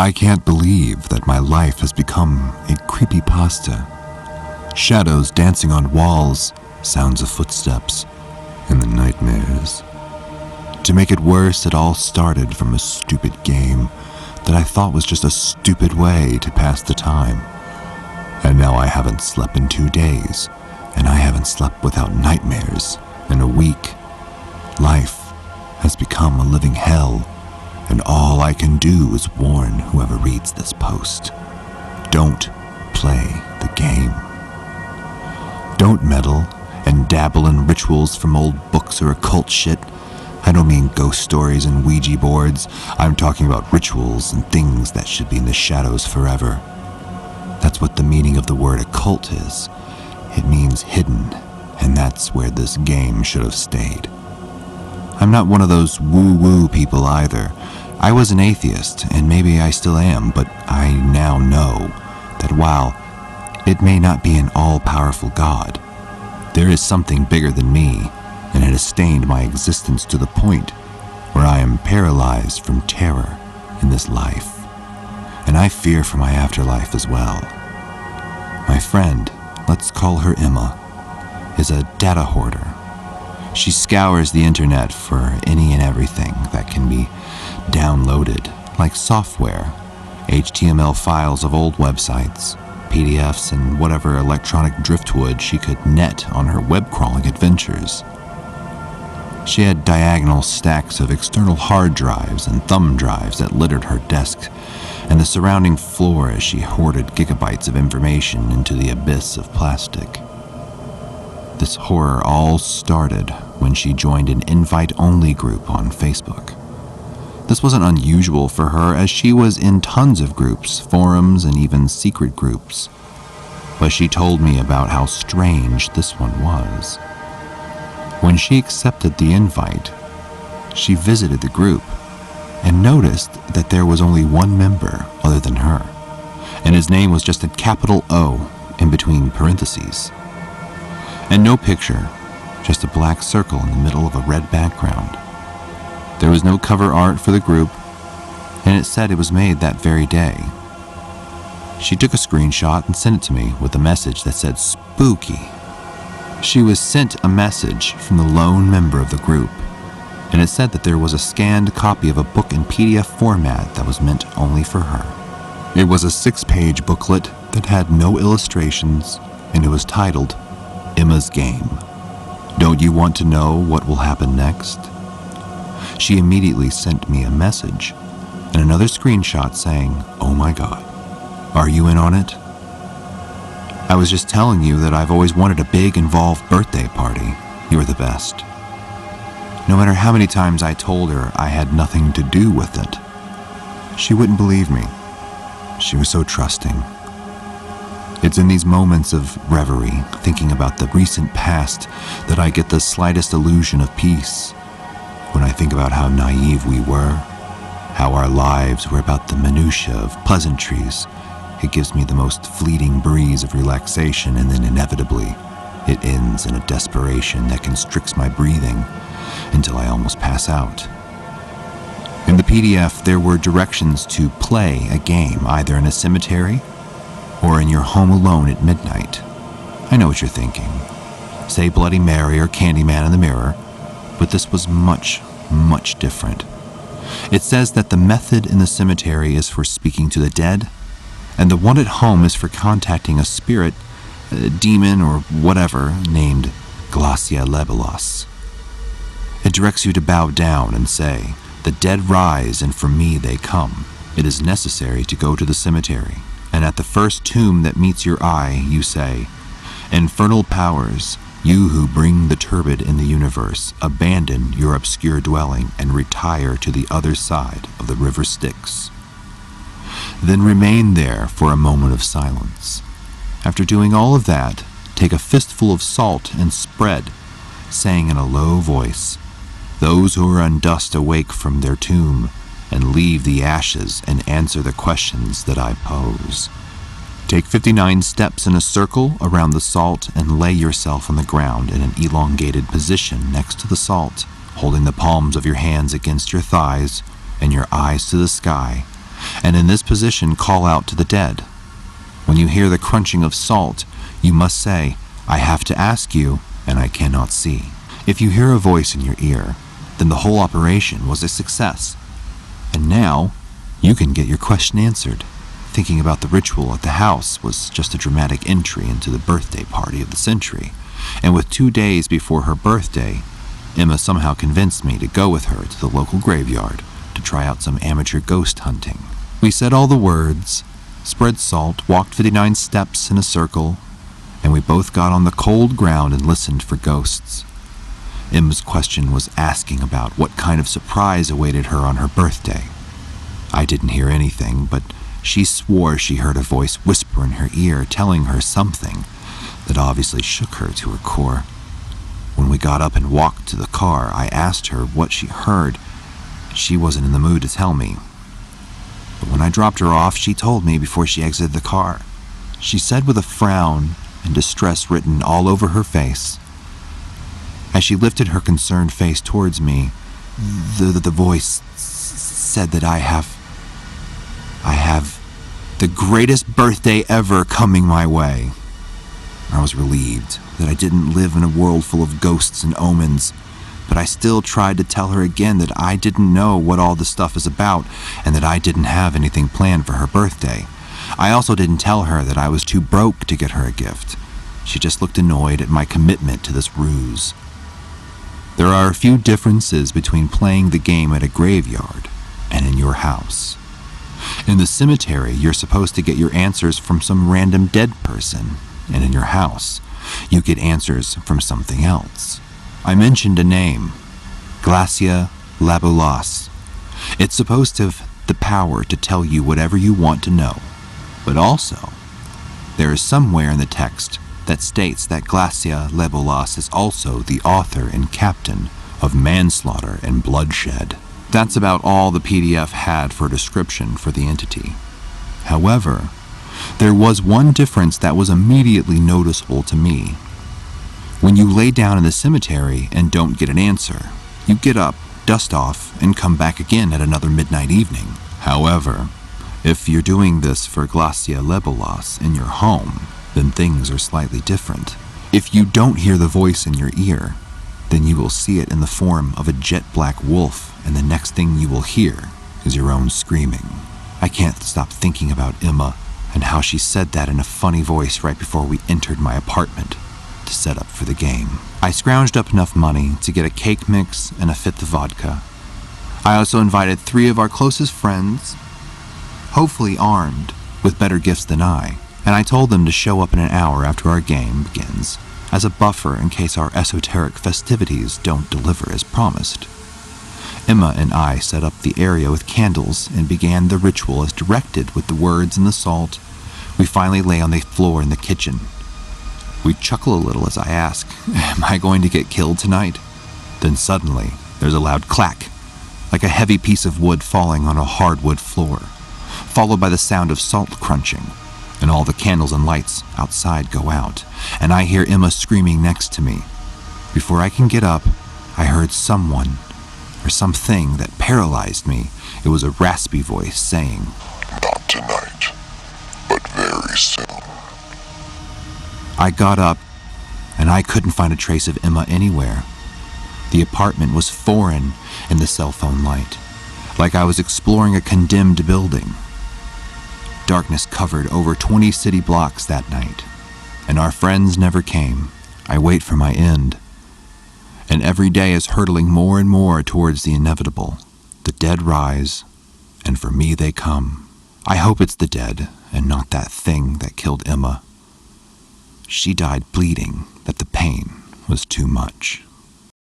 I can't believe that my life has become a creepypasta. Shadows dancing on walls, sounds of footsteps, and the nightmares. To make it worse, it all started from a stupid game that I thought was just a stupid way to pass the time. And now I haven't slept in 2 days, and I haven't slept without nightmares in a week. Life has become a living hell, and all I can do is warn whoever reads this post. Don't play the game. Don't meddle and dabble in rituals from old books or occult shit. I don't mean ghost stories and Ouija boards. I'm talking about rituals and things that should be in the shadows forever. That's what the meaning of the word occult is. It means hidden, and that's where this game should have stayed. I'm not one of those woo-woo people either. I was an atheist, and maybe I still am, but I now know that while it may not be an all-powerful God, there is something bigger than me, and it has stained my existence to the point where I am paralyzed from terror in this life. And I fear for my afterlife as well. My friend, let's call her Emma, is a data hoarder. She scours the internet for any and everything that can be downloaded, like software, HTML files of old websites, PDFs, and whatever electronic driftwood she could net on her web-crawling adventures. She had diagonal stacks of external hard drives and thumb drives that littered her desk and the surrounding floor as she hoarded gigabytes of information into the abyss of plastic. This horror all started when she joined an invite-only group on Facebook. This wasn't unusual for her, as she was in tons of groups, forums, and even secret groups. But she told me about how strange this one was. When she accepted the invite, she visited the group and noticed that there was only one member other than her, and his name was just a capital O in between parentheses. And no picture, just a black circle in the middle of a red background. There was no cover art for the group, and it said it was made that very day. She took a screenshot and sent it to me with a message that said "spooky." She was sent a message from the lone member of the group, and it said that there was a scanned copy of a book in PDF format that was meant only for her. It was a 6-page booklet that had no illustrations, and it was titled Emma's Game. Don't you want to know what will happen next? She immediately sent me a message and another screenshot saying, "Oh my God, are you in on it? I was just telling you that I've always wanted a big involved birthday party. You're the best." No matter how many times I told her I had nothing to do with it, she wouldn't believe me. She was so trusting. It's in these moments of reverie, thinking about the recent past, that I get the slightest illusion of peace. When I think about how naive we were, how our lives were about the minutiae of pleasantries, it gives me the most fleeting breeze of relaxation, and then inevitably, it ends in a desperation that constricts my breathing until I almost pass out. In the PDF, there were directions to play a game, either in a cemetery or in your home alone at midnight. I know what you're thinking. Say Bloody Mary or Candyman in the mirror, but this was much, much different. It says that the method in the cemetery is for speaking to the dead, and the one at home is for contacting a spirit, a demon or whatever, named Glacia Lebelos. It directs you to bow down and say, "The dead rise, and for me they come. It is necessary to go to the cemetery, and at the first tomb that meets your eye, you say, 'Infernal powers, you who bring the turbid in the universe, abandon your obscure dwelling and retire to the other side of the river Styx.' Then remain there for a moment of silence. After doing all of that, take a fistful of salt and spread, saying in a low voice, 'Those who are undust awake from their tomb, and leave the ashes and answer the questions that I pose.' Take 59 steps in a circle around the salt and lay yourself on the ground in an elongated position next to the salt, holding the palms of your hands against your thighs and your eyes to the sky, and in this position call out to the dead. When you hear the crunching of salt, you must say, "I have to ask you, and I cannot see." If you hear a voice in your ear, then the whole operation was a success. And now, you can get your question answered. Thinking about the ritual at the house was just a dramatic entry into the birthday party of the century, and with 2 days before her birthday, Emma somehow convinced me to go with her to the local graveyard to try out some amateur ghost hunting. We said all the words, spread salt, walked 59 steps in a circle, and we both got on the cold ground and listened for ghosts. Emma's question was asking about what kind of surprise awaited her on her birthday. I didn't hear anything, but she swore she heard a voice whisper in her ear telling her something that obviously shook her to her core. When we got up and walked to the car, I asked her what she heard. She wasn't in the mood to tell me. But when I dropped her off, she told me before she exited the car. She said with a frown and distress written all over her face. As she lifted her concerned face towards me, the voice said that I have the greatest birthday ever coming my way. I was relieved that I didn't live in a world full of ghosts and omens, but I still tried to tell her again that I didn't know what all this stuff is about and that I didn't have anything planned for her birthday. I also didn't tell her that I was too broke to get her a gift. She just looked annoyed at my commitment to this ruse. There are a few differences between playing the game at a graveyard and in your house. In the cemetery, you're supposed to get your answers from some random dead person, and in your house, you get answers from something else. I mentioned a name, Glacia Labolas. It's supposed to have the power to tell you whatever you want to know, but also, there is somewhere in the text that states that Glacia Labolas is also the author and captain of manslaughter and bloodshed. That's about all the PDF had for a description for the entity. However, there was one difference that was immediately noticeable to me. When you lay down in the cemetery and don't get an answer, you get up, dust off, and come back again at another midnight evening. However, if you're doing this for Glacia Labolas in your home, then things are slightly different. If you don't hear the voice in your ear, then you will see it in the form of a jet black wolf, and the next thing you will hear is your own screaming. I can't stop thinking about Emma and how she said that in a funny voice right before we entered my apartment to set up for the game. I scrounged up enough money to get a cake mix and a fifth of vodka. I also invited 3 of our closest friends, hopefully armed with better gifts than I, and I told them to show up in an hour after our game begins, as a buffer in case our esoteric festivities don't deliver as promised. Emma and I set up the area with candles and began the ritual as directed with the words and the salt. We finally lay on the floor in the kitchen. We chuckle a little as I ask, "Am I going to get killed tonight?" Then suddenly, there's a loud clack, like a heavy piece of wood falling on a hardwood floor, followed by the sound of salt crunching, and all the candles and lights outside go out, and I hear Emma screaming next to me. Before I can get up, I heard someone or something that paralyzed me. It was a raspy voice saying, "Not tonight, but very soon." I got up, and I couldn't find a trace of Emma anywhere. The apartment was foreign in the cell phone light, like I was exploring a condemned building. Darkness covered over 20 city blocks that night, and our friends never came. I wait for my end. And every day is hurtling more and more towards the inevitable. The dead rise, and for me they come. I hope it's the dead, and not that thing that killed Emma. She died bleeding that the pain was too much.